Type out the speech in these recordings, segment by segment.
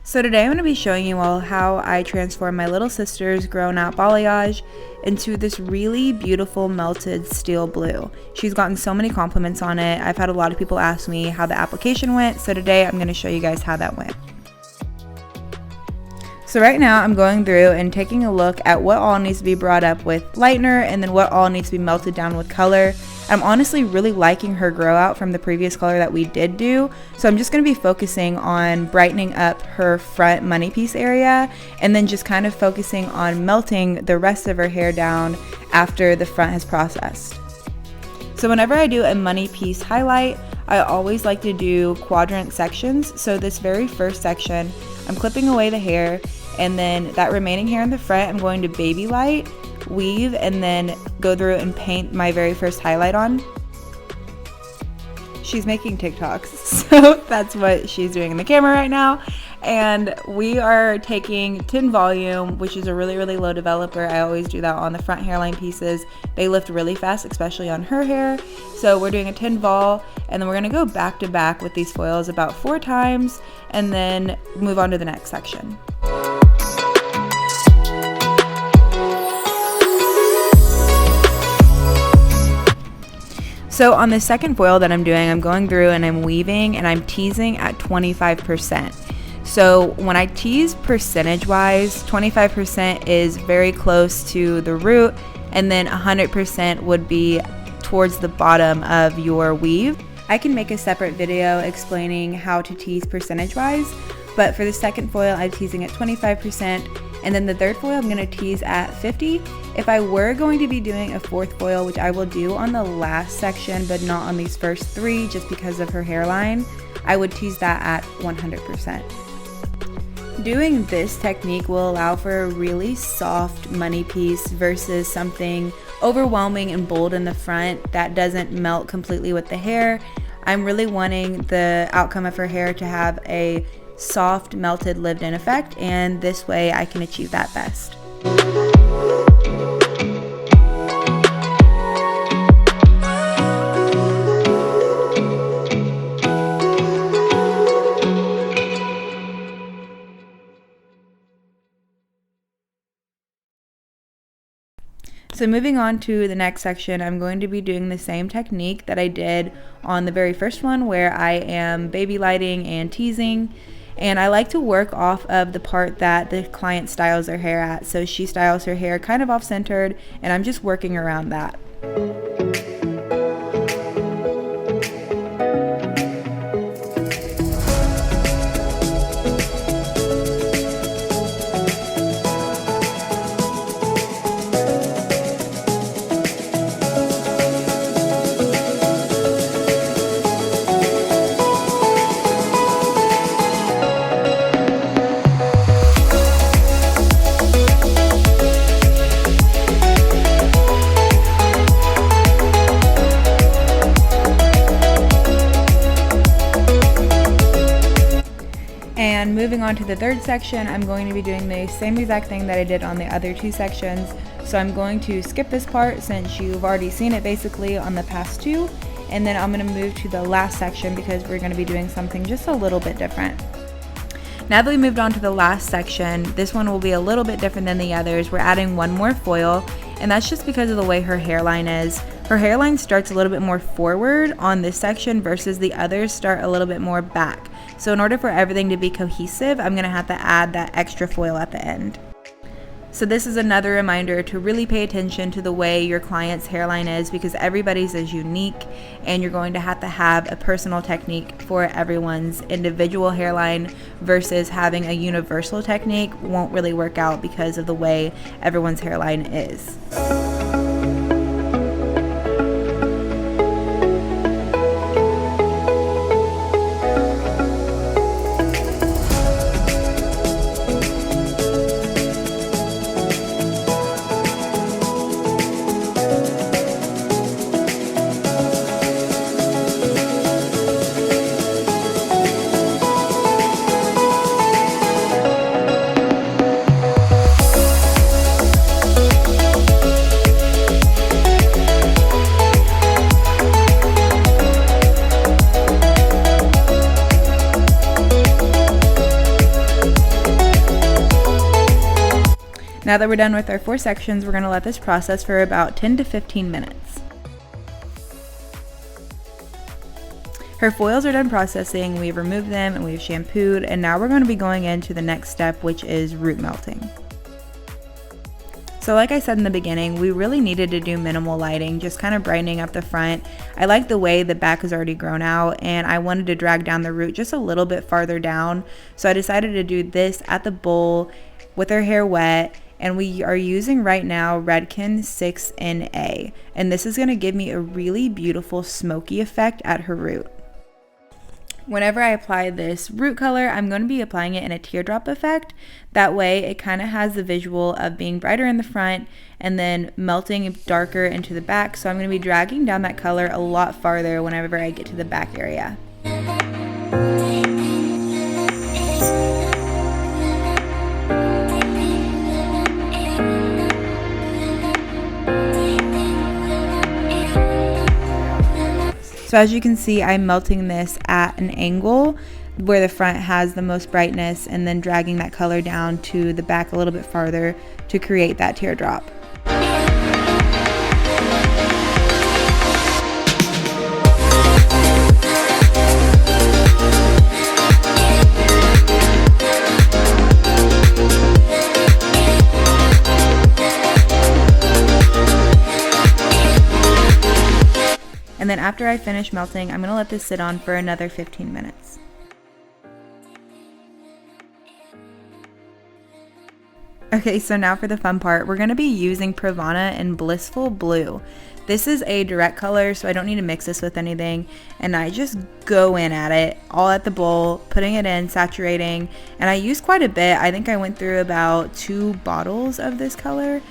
So today I'm going to be showing you all how I transformed my little sister's grown out balayage into this really beautiful melted steel blue. She's gotten so many compliments on it. I've had a lot of people ask me how the application went, so today I'm going to show you guys how that went. So right now I'm going through and taking a look at what all needs to be brought up with lightener and then what all needs to be melted down with color. I'm honestly really liking her grow out from the previous color that we did do. So I'm just going to be focusing on brightening up her front money piece area and then just kind of focusing on melting the rest of her hair down after the front has processed. So whenever I do a money piece highlight, I always like to do quadrant sections. So this very first section, I'm clipping away the hair, and then that remaining hair in the front, I'm going to baby light, weave, and then go through and paint my very first highlight on. She's making TikToks, so that's what she's doing in the camera right now. And we are taking tin volume, which is a really low developer. I always do that on the front hairline pieces. They lift really fast, especially on her hair. So we're doing a tin vol, and then we're gonna go back to back with these foils about 4 times and then move on to the next section. So on the second foil that I'm doing, I'm going through and I'm weaving and I'm teasing at 25%. So when I tease percentage wise, 25% is very close to the root, and then 100% would be towards the bottom of your weave. I can make a separate video explaining how to tease percentage wise, but for the second foil I'm teasing at 25%, and then the third foil I'm going to tease at 50. If I were going to be doing a fourth foil, which I will do on the last section but not on these first 3 just because of her hairline, I would tease that at 100%. Doing this technique will allow for a really soft money piece versus something overwhelming and bold in the front that doesn't melt completely with the hair. I'm really wanting the outcome of her hair to have a soft, melted, lived-in effect, and this way I can achieve that best. So moving on to the next section, I'm going to be doing the same technique that I did on the very first one, where I am baby lighting and teasing. And I like to work off of the part that the client styles their hair at. So she styles her hair kind of off-centered, and I'm just working around that. And moving on to the third section, I'm going to be doing the same exact thing that I did on the other 2 sections. So I'm going to skip this part since you've already seen it basically on the past 2. And then I'm going to move to the last section because we're going to be doing something just a little bit different. Now that we moved on to the last section, this one will be a little bit different than the others. We're adding one more foil, and that's just because of the way her hairline is. Her hairline starts a little bit more forward on this section versus the others start a little bit more back. So in order for everything to be cohesive, I'm going to have to add that extra foil at the end. So this is another reminder to really pay attention to the way your client's hairline is, because everybody's is unique and you're going to have a personal technique for everyone's individual hairline versus having a universal technique won't really work out because of the way everyone's hairline is. Now that we're done with our 4 sections, we're going to let this process for about 10 to 15 minutes. Her foils are done processing, we've removed them and we've shampooed, and now we're going to be going into the next step, which is root melting. So like I said in the beginning, we really needed to do minimal lighting, just kind of brightening up the front. I like the way the back is already grown out, and I wanted to drag down the root just a little bit farther down. So I decided to do this at the bowl with her hair wet, and we are using right now Redken 6NA, and this is going to give me a really beautiful smoky effect at her root. Whenever I apply this root color, I'm going to be applying it in a teardrop effect. That way it kind of has the visual of being brighter in the front and then melting darker into the back. So I'm going to be dragging down that color a lot farther whenever I get to the back area. So as you can see, I'm melting this at an angle where the front has the most brightness and then dragging that color down to the back a little bit farther to create that teardrop. And then after I finish melting, I'm going to let this sit on for another 15 minutes. Okay, so now for the fun part, we're going to be using Pravana in Blissful Blue. This is a direct color, so I don't need to mix this with anything. And I just go in at it, all at the bowl, putting it in, saturating. And I use quite a bit. I think I went through about 2 bottles of this color.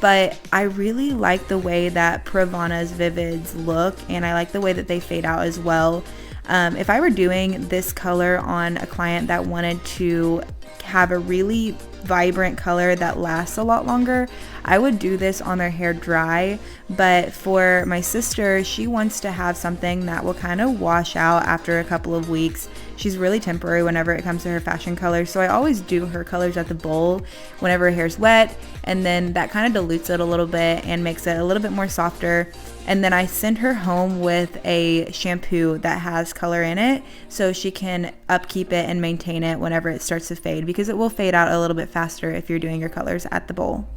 But I really like the way that Pravana's Vivids look, and I like the way that they fade out as well. If I were doing this color on a client that wanted to have a really vibrant color that lasts a lot longer, I would do this on their hair dry. But for my sister, she wants to have something that will kind of wash out after a couple of weeks. She's really temporary whenever it comes to her fashion colors, so I always do her colors at the bowl whenever her hair's wet, and then that kind of dilutes it a little bit and makes it a little bit more softer. And then I send her home with a shampoo that has color in it so she can upkeep it and maintain it whenever it starts to fade, because it will fade out a little bit faster if you're doing your colors at the bowl.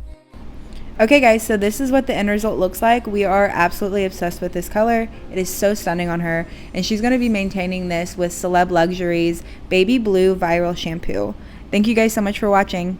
Okay guys, so this is what the end result looks like. We are absolutely obsessed with this color. It is so stunning on her, and she's going to be maintaining this with Celeb Luxury's Baby Blue Viral Shampoo. Thank you guys so much for watching.